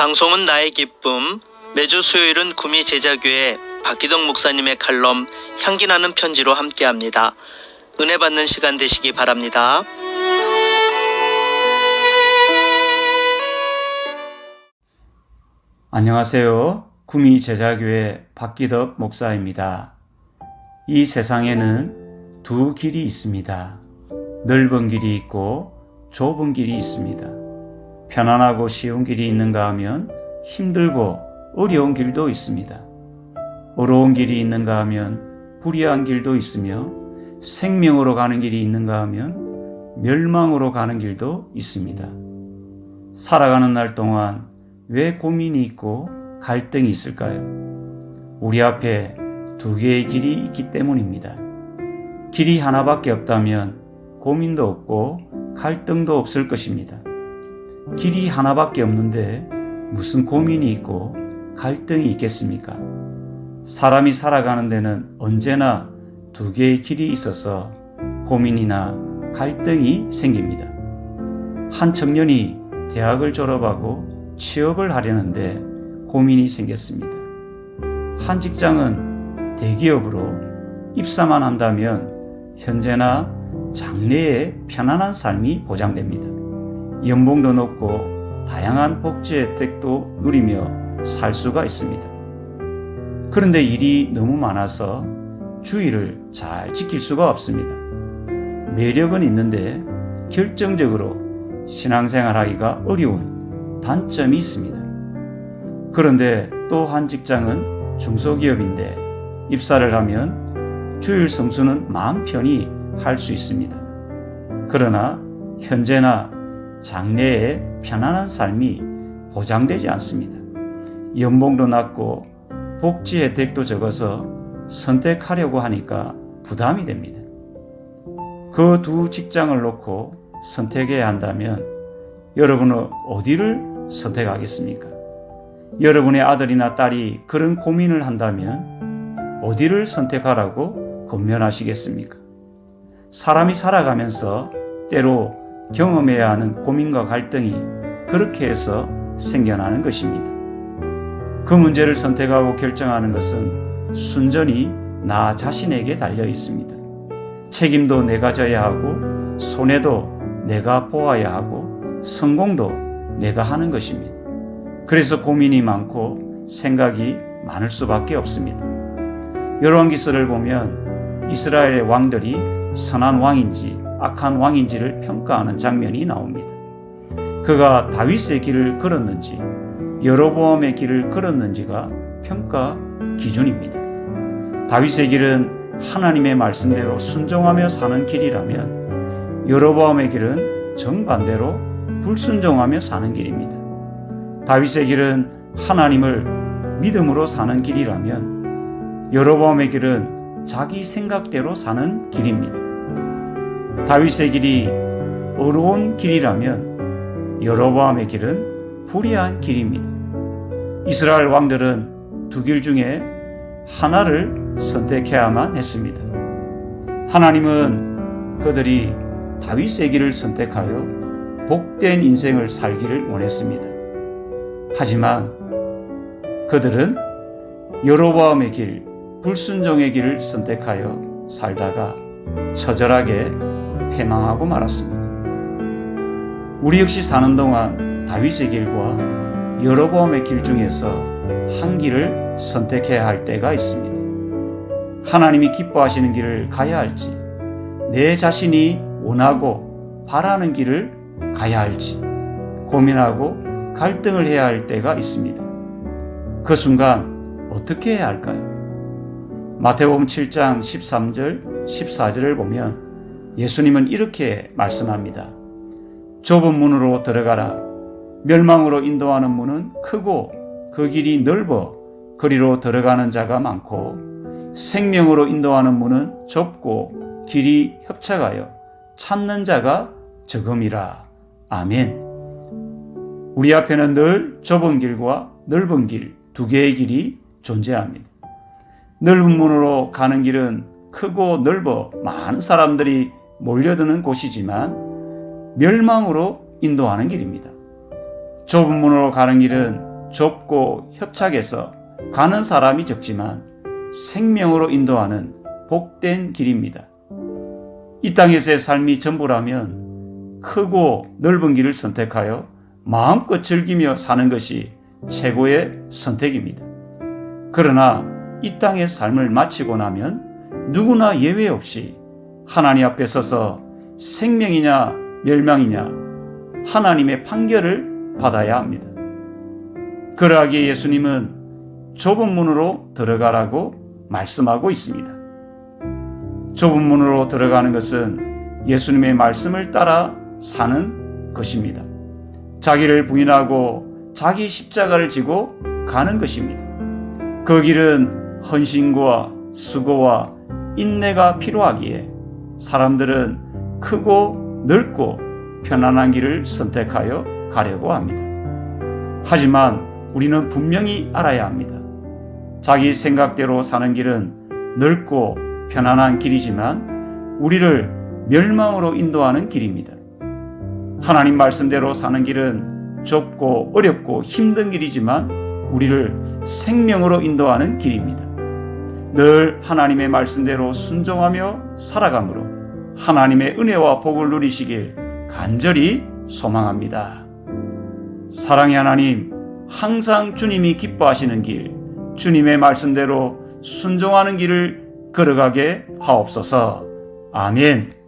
방송은 나의 기쁨. 매주 수요일은 구미 제자교회 박기덕 목사님의 칼럼 향기나는 편지로 함께합니다. 은혜 받는 시간 되시기 바랍니다. 안녕하세요. 구미 제자교회 박기덕 목사입니다. 이 세상에는 두 길이 있습니다. 넓은 길이 있고 좁은 길이 있습니다. 편안하고 쉬운 길이 있는가 하면 힘들고 어려운 길도 있습니다. 어려운 길이 있는가 하면 불의한 길도 있으며 생명으로 가는 길이 있는가 하면 멸망으로 가는 길도 있습니다. 살아가는 날 동안 왜 고민이 있고 갈등이 있을까요? 우리 앞에 두 개의 길이 있기 때문입니다. 길이 하나밖에 없다면 고민도 없고 갈등도 없을 것입니다. 길이 하나밖에 없는데 무슨 고민이 있고 갈등이 있겠습니까? 사람이 살아가는 데는 언제나 두 개의 길이 있어서 고민이나 갈등이 생깁니다. 한 청년이 대학을 졸업하고 취업을 하려는데 고민이 생겼습니다. 한 직장은 대기업으로 입사만 한다면 현재나 장래의 편안한 삶이 보장됩니다. 연봉도 높고 다양한 복지 혜택도 누리며 살 수가 있습니다. 그런데 일이 너무 많아서 주의를 잘 지킬 수가 없습니다. 매력은 있는데 결정적으로 신앙생활하기가 어려운 단점이 있습니다. 그런데 또 한 직장은 중소기업인데 입사를 하면 주일 성수는 마음 편히 할 수 있습니다. 그러나 현재나 장래의 편안한 삶이 보장되지 않습니다. 연봉도 낮고 복지 혜택도 적어서 선택하려고 하니까 부담이 됩니다. 그 두 직장을 놓고 선택해야 한다면 여러분은 어디를 선택하겠습니까? 여러분의 아들이나 딸이 그런 고민을 한다면 어디를 선택하라고 권면하시겠습니까? 사람이 살아가면서 때로 경험해야 하는 고민과 갈등이 그렇게 해서 생겨나는 것입니다. 그 문제를 선택하고 결정하는 것은 순전히 나 자신에게 달려 있습니다. 책임도 내가 져야 하고 손해도 내가 보아야 하고 성공도 내가 하는 것입니다. 그래서 고민이 많고 생각이 많을 수밖에 없습니다. 열왕기서를 보면 이스라엘의 왕들이 선한 왕인지 악한 왕인지를 평가하는 장면이 나옵니다. 그가 다윗의 길을 걸었는지 여로보암의 길을 걸었는지가 평가 기준입니다. 다윗의 길은 하나님의 말씀대로 순종하며 사는 길이라면 여로보암의 길은 정반대로 불순종하며 사는 길입니다. 다윗의 길은 하나님을 믿음으로 사는 길이라면 여로보암의 길은 자기 생각대로 사는 길입니다. 다윗의 길이 어려운 길이라면 여로보암의 길은 불의한 길입니다. 이스라엘 왕들은 두 길 중에 하나를 선택해야만 했습니다. 하나님은 그들이 다윗의 길을 선택하여 복된 인생을 살기를 원했습니다. 하지만 그들은 여로보암의 길, 불순종의 길을 선택하여 살다가 처절하게 패망하고 말았습니다. 우리 역시 사는 동안 다윗의 길과 여로보암의 길 중에서 한 길을 선택해야 할 때가 있습니다. 하나님이 기뻐하시는 길을 가야 할지, 내 자신이 원하고 바라는 길을 가야 할지 고민하고 갈등을 해야 할 때가 있습니다. 그 순간 어떻게 해야 할까요? 마태복음 7장 13절, 14절을 보면 예수님은 이렇게 말씀합니다. 좁은 문으로 들어가라. 멸망으로 인도하는 문은 크고 그 길이 넓어 그리로 들어가는 자가 많고 생명으로 인도하는 문은 좁고 길이 협착하여 찾는 자가 적음이라. 아멘. 우리 앞에는 늘 좁은 길과 넓은 길, 두 개의 길이 존재합니다. 넓은 문으로 가는 길은 크고 넓어 많은 사람들이 몰려드는 곳이지만 멸망으로 인도하는 길입니다. 좁은 문으로 가는 길은 좁고 협착해서 가는 사람이 적지만 생명으로 인도하는 복된 길입니다. 이 땅에서의 삶이 전부라면 크고 넓은 길을 선택하여 마음껏 즐기며 사는 것이 최고의 선택입니다. 그러나 이 땅의 삶을 마치고 나면 누구나 예외 없이 하나님 앞에 서서 생명이냐 멸망이냐 하나님의 판결을 받아야 합니다. 그러하기에 예수님은 좁은 문으로 들어가라고 말씀하고 있습니다. 좁은 문으로 들어가는 것은 예수님의 말씀을 따라 사는 것입니다. 자기를 부인하고 자기 십자가를 지고 가는 것입니다. 그 길은 헌신과 수고와 인내가 필요하기에 사람들은 크고 넓고 편안한 길을 선택하여 가려고 합니다. 하지만 우리는 분명히 알아야 합니다. 자기 생각대로 사는 길은 넓고 편안한 길이지만 우리를 멸망으로 인도하는 길입니다. 하나님 말씀대로 사는 길은 좁고 어렵고 힘든 길이지만 우리를 생명으로 인도하는 길입니다. 늘 하나님의 말씀대로 순종하며 살아가므로 하나님의 은혜와 복을 누리시길 간절히 소망합니다. 사랑의 하나님, 항상 주님이 기뻐하시는 길, 주님의 말씀대로 순종하는 길을 걸어가게 하옵소서. 아멘.